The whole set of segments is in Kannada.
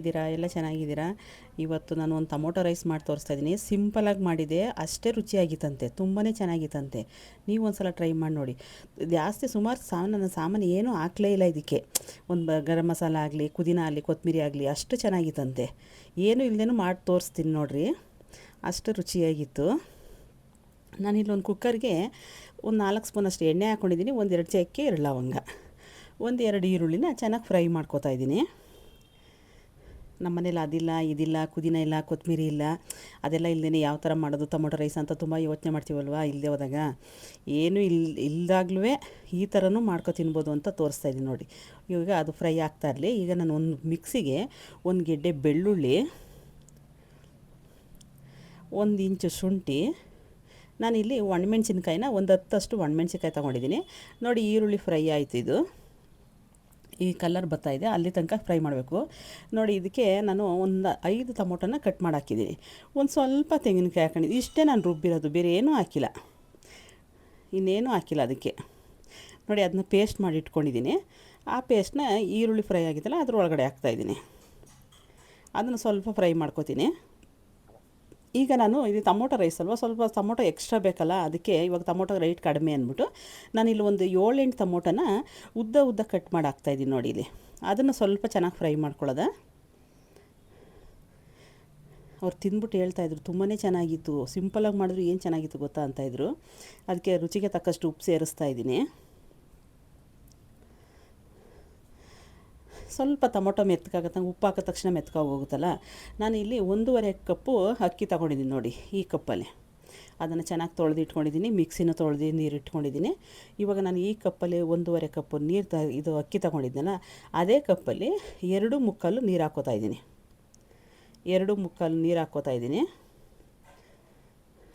ಹೇಗಿದ್ದೀರಾ? ಎಲ್ಲ ಚೆನ್ನಾಗಿದ್ದೀರಾ? ಇವತ್ತು ನಾನು ಒಂದು ಟೊಮೊಟೊ ರೈಸ್ ಮಾಡಿ ತೋರಿಸ್ತಾ ಇದ್ದೀನಿ. ಸಿಂಪಲಾಗಿ ಮಾಡಿದೆ, ಅಷ್ಟೇ ರುಚಿಯಾಗಿತ್ತಂತೆ, ತುಂಬಾ ಚೆನ್ನಾಗಿತ್ತಂತೆ. ನೀವು ಒಂದು ಸಲ ಟ್ರೈ ಮಾಡಿ ನೋಡಿ. ಜಾಸ್ತಿ ಸುಮಾರು ಸಾಮಾನು ಏನೂ ಹಾಕಲೇ ಇಲ್ಲ ಇದಕ್ಕೆ. ಒಂದು ಗರಂ ಮಸಾಲ ಆಗಲಿ, ಪುದೀನ ಆಗಲಿ, ಕೊತ್ತಂಬರಿ ಆಗಲಿ, ಅಷ್ಟು ಚೆನ್ನಾಗಿತ್ತಂತೆ. ಏನೂ ಇಲ್ಲದೇನೂ ಮಾಡಿ ತೋರಿಸ್ತೀನಿ ನೋಡಿರಿ, ಅಷ್ಟು ರುಚಿಯಾಗಿತ್ತು. ನಾನಿಲ್ಲಿ ಒಂದು ಕುಕ್ಕರ್ಗೆ ಒಂದು 4 ಸ್ಪೂನಷ್ಟು ಎಣ್ಣೆ ಹಾಕ್ಕೊಂಡಿದ್ದೀನಿ. 1-2 ಚಕ್ಕೆ, 2 ಲವಂಗ, 1-2 ಈರುಳ್ಳಿನ ಚೆನ್ನಾಗಿ ಫ್ರೈ ಮಾಡ್ಕೊತಾ ಇದ್ದೀನಿ. ನಮ್ಮ ಮನೇಲಿ ಅದಿಲ್ಲ, ಇದಿಲ್ಲ, ಪುದೀನ ಇಲ್ಲ, ಕೊತ್ತಂಬರಿ ಇಲ್ಲ, ಅದೆಲ್ಲ ಇಲ್ಲದೇ ಯಾವ ಥರ ಮಾಡೋದು ಟೊಮೊಟೊ ರೈಸ್ ಅಂತ ತುಂಬ ಯೋಚನೆ ಮಾಡ್ತೀವಲ್ವ ಇಲ್ಲದೆ ಹೋದಾಗ. ಏನೂ ಇಲ್ದಾಗ್ಲೂ ಈ ಥರನೂ ಮಾಡ್ಕೊ ತಿನ್ಬೋದು ಅಂತ ತೋರಿಸ್ತಾ ಇದ್ದೀನಿ ನೋಡಿ. ಇವಾಗ ಅದು ಫ್ರೈ ಆಗ್ತಾ ಇರಲಿ. ಈಗ ನಾನು ಒಂದು ಮಿಕ್ಸಿಗೆ 1 ಗೆಡ್ಡೆ ಬೆಳ್ಳುಳ್ಳಿ, 1 ಇಂಚು ಶುಂಠಿ, ನಾನಿಲ್ಲಿ ಒಣಮೆಣ್ಸಿನ್ಕಾಯಿನ ಒಂದು 10 ಒಣಮೆಣ್ಸಿನ್ಕಾಯಿ ತೊಗೊಂಡಿದ್ದೀನಿ ನೋಡಿ. ಈರುಳ್ಳಿ ಫ್ರೈ ಆಯಿತು, ಇದು ಈ ಕಲರ್ ಬರ್ತಾಯಿದೆ, ಅಲ್ಲಿ ತನಕ ಫ್ರೈ ಮಾಡಬೇಕು ನೋಡಿ. ಇದಕ್ಕೆ ನಾನು ಒಂದು 5 ಟೊಮೊಟೊನ ಕಟ್ ಮಾಡಿ ಹಾಕಿದ್ದೀನಿ. ಒಂದು ಸ್ವಲ್ಪ ತೆಂಗಿನಕಾಯಿ ಹಾಕೊಂಡಿದ್ದೀನಿ. ಇಷ್ಟೇ ನಾನು ರುಬ್ಬಿರೋದು, ಬೇರೆ ಏನೂ ಹಾಕಿಲ್ಲ, ಇನ್ನೇನೂ ಹಾಕಿಲ್ಲ ಅದಕ್ಕೆ ನೋಡಿ. ಅದನ್ನ ಪೇಸ್ಟ್ ಮಾಡಿ ಇಟ್ಕೊಂಡಿದ್ದೀನಿ. ಆ ಪೇಸ್ಟ್ನ ಈರುಳ್ಳಿ ಫ್ರೈ ಆಗಿತ್ತಲ್ಲ ಅದ್ರ ಒಳಗಡೆ ಹಾಕ್ತಾಯಿದ್ದೀನಿ. ಅದನ್ನು ಸ್ವಲ್ಪ ಫ್ರೈ ಮಾಡ್ಕೊತೀನಿ. ಈಗ ನಾನು ಇದು ಟೊಮೊಟೊ ರೈಸ್ ಅಲ್ವ, ಸ್ವಲ್ಪ ಟೊಮೊಟೊ ಎಕ್ಸ್ಟ್ರಾ ಬೇಕಲ್ಲ, ಅದಕ್ಕೆ ಇವಾಗ ಟೊಮೊಟೊ ರೇಟ್ ಕಡಿಮೆ ಅಂದ್ಬಿಟ್ಟು ನಾನಿಲ್ಲಿ ಒಂದು 7-8 ಟೊಮೊಟೊನ ಉದ್ದ ಕಟ್ ಮಾಡಿ ಹಾಕ್ತಾಯಿದ್ದೀನಿ ನೋಡಿ. ಇಲ್ಲಿ ಅದನ್ನು ಸ್ವಲ್ಪ ಚೆನ್ನಾಗಿ ಫ್ರೈ ಮಾಡ್ಕೊಳ್ಳೋದ. ಅವ್ರು ತಿಂದ್ಬಿಟ್ಟು ಹೇಳ್ತಾಯಿದ್ರು ತುಂಬಾ ಚೆನ್ನಾಗಿತ್ತು, ಸಿಂಪಲಾಗಿ ಮಾಡಿದ್ರು ಏನು ಚೆನ್ನಾಗಿತ್ತು ಗೊತ್ತಾ ಅಂತಾಯಿದ್ರು. ಅದಕ್ಕೆ ರುಚಿಗೆ ತಕ್ಕಷ್ಟು ಉಪ್ಪು ಸೇರಿಸ್ತಾ ಇದ್ದೀನಿ. ಸ್ವಲ್ಪ ಟೊಮೊಟೊ ಮೆತ್ತಗಾಗತ್ತೆ, ಉಪ್ಪು ಹಾಕಿದ ತಕ್ಷಣ ಮೆತ್ತಗೋಗುತ್ತಲ್ಲ. ನಾನು ಇಲ್ಲಿ 1.5 ಕಪ್ಪು ಅಕ್ಕಿ ತೊಗೊಂಡಿದ್ದೀನಿ ನೋಡಿ, ಈ ಕಪ್ಪಲ್ಲಿ. ಅದನ್ನು ಚೆನ್ನಾಗಿ ತೊಳೆದು ಇಟ್ಕೊಂಡಿದ್ದೀನಿ, ಮಿಕ್ಸಿನೂ ತೊಳೆದು ನೀರು ಇಟ್ಕೊಂಡಿದ್ದೀನಿ. ಇವಾಗ ನಾನು ಈ ಕಪ್ಪಲ್ಲಿ 1.5 ಕಪ್ಪು ಇದು ಅಕ್ಕಿ ತೊಗೊಂಡಿದ್ದೆನಲ್ಲ, ಅದೇ ಕಪ್ಪಲ್ಲಿ 2.25 ನೀರು ಹಾಕ್ಕೋತಾ ಇದ್ದೀನಿ. 2.25 ನೀರು ಹಾಕ್ಕೋತಾ ಇದ್ದೀನಿ.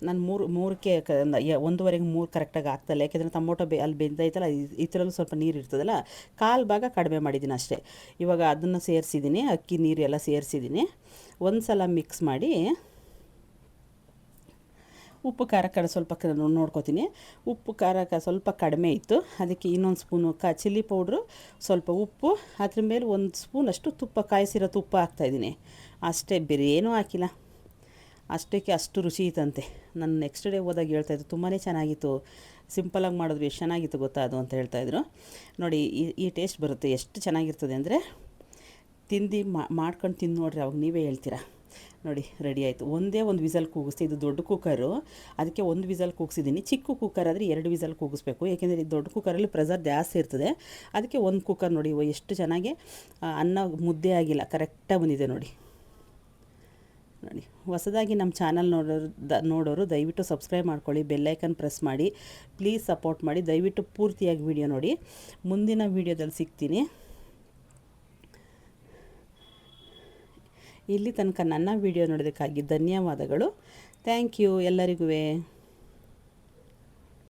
ನಾನು ಮೂರಕ್ಕೆ 1.5ಗೆ 3 ಕರೆಕ್ಟಾಗಿ ಆಗ್ತಾಯಿಲ್ಲ, ಯಾಕೆಂದರೆ ಟೊಮೊಟೊ ಅಲ್ಲಿ ಬೆಂದೈತಲ್ಲ, ಇದರಲ್ಲೂ ಸ್ವಲ್ಪ ನೀರು ಇರ್ತದಲ್ಲ, 1/4 ಭಾಗ ಕಡಿಮೆ ಮಾಡಿದ್ದೀನಿ ಅಷ್ಟೇ. ಇವಾಗ ಅದನ್ನು ಸೇರಿಸಿದ್ದೀನಿ, ಅಕ್ಕಿ ನೀರು ಎಲ್ಲ ಸೇರಿಸಿದ್ದೀನಿ. ಒಂದು ಸಲ ಮಿಕ್ಸ್ ಮಾಡಿ ಉಪ್ಪು ಖಾರ ಸ್ವಲ್ಪ ನೋಡ್ಕೊತೀನಿ. ಉಪ್ಪು ಖಾರ ಸ್ವಲ್ಪ ಕಡಿಮೆ ಇತ್ತು, ಅದಕ್ಕೆ ಇನ್ನೊಂದು ಸ್ಪೂನು ಚಿಲ್ಲಿ ಪೌಡ್ರು, ಸ್ವಲ್ಪ ಉಪ್ಪು, ಅದ್ರ ಮೇಲೆ 1 ಸ್ಪೂನಷ್ಟು ತುಪ್ಪ, ಕಾಯಿಸಿರೋ ತುಪ್ಪ ಹಾಕ್ತಾಯಿದ್ದೀನಿ ಅಷ್ಟೇ, ಬೇರೆ ಏನೂ ಹಾಕಿಲ್ಲ. ಅಷ್ಟಕ್ಕೆ ಅಷ್ಟು ರುಚಿ ಇತ್ತಂತೆ. ನಾನು ನೆಕ್ಸ್ಟ್ ಡೇ ಹೋದಾಗ ಹೇಳ್ತಾಯಿದ್ರು ತುಂಬಾ ಚೆನ್ನಾಗಿತ್ತು, ಸಿಂಪಲಾಗಿ ಮಾಡಿದ್ರು ಎಷ್ಟು ಚೆನ್ನಾಗಿತ್ತು ಗೊತ್ತಾ ಅದು ಅಂತ ಹೇಳ್ತಾಯಿದ್ರು ನೋಡಿ. ಈ ಟೇಸ್ಟ್ ಬರುತ್ತೆ, ಎಷ್ಟು ಚೆನ್ನಾಗಿರ್ತದೆ ಅಂದರೆ ಮಾಡ್ಕೊಂಡು ತಿಂದು ನೋಡ್ರಿ, ಅವಾಗ ನೀವೇ ಹೇಳ್ತೀರಾ ನೋಡಿ. ರೆಡಿ ಆಯಿತು. ಒಂದೇ ಒಂದು ವಿಸಲ್ ಕೂಗಿಸ್ತೆ. ಇದು ದೊಡ್ಡ ಕುಕ್ಕರು, ಅದಕ್ಕೆ 1 ವಿಸಲ್ ಕೂಗಿಸಿದ್ದೀನಿ. ಚಿಕ್ಕ ಕುಕ್ಕರ್ ಆದರೆ 2 ವಿಸಲ್ ಕೂಗಿಸ್ಬೇಕು, ಏಕೆಂದರೆ ಈ ದೊಡ್ಡ ಕುಕ್ಕರಲ್ಲಿ ಪ್ರೆಷರ್ ಜಾಸ್ತಿ ಇರ್ತದೆ. ಅದಕ್ಕೆ 1 ಕುಕ್ಕರ್ ನೋಡಿ. ಎಷ್ಟು ಚೆನ್ನಾಗಿ ಅನ್ನ ಮುದ್ದೆ ಆಗಿಲ್ಲ, ಕರೆಕ್ಟಾಗಿ ಬಂದಿದೆ ನೋಡಿ. ಹೊಸದಾಗಿ ನಮ್ಮ ಚಾನಲ್ ನೋಡೋರು ದಯವಿಟ್ಟು ಸಬ್ಸ್ಕ್ರೈಬ್ ಮಾಡ್ಕೊಳ್ಳಿ, ಬೆಲ್ಲೈಕನ್ ಪ್ರೆಸ್ ಮಾಡಿ, ಪ್ಲೀಸ್ ಸಪೋರ್ಟ್ ಮಾಡಿ. ದಯವಿಟ್ಟು ಪೂರ್ತಿಯಾಗಿ ವಿಡಿಯೋ ನೋಡಿ. ಮುಂದಿನ ವಿಡಿಯೋದಲ್ಲಿ ಸಿಗ್ತೀನಿ. ಇಲ್ಲಿ ತನಕ ನನ್ನ ವಿಡಿಯೋ ನೋಡೋದಕ್ಕಾಗಿ ಧನ್ಯವಾದಗಳು. ಥ್ಯಾಂಕ್ ಯು ಎಲ್ಲರಿಗೂ.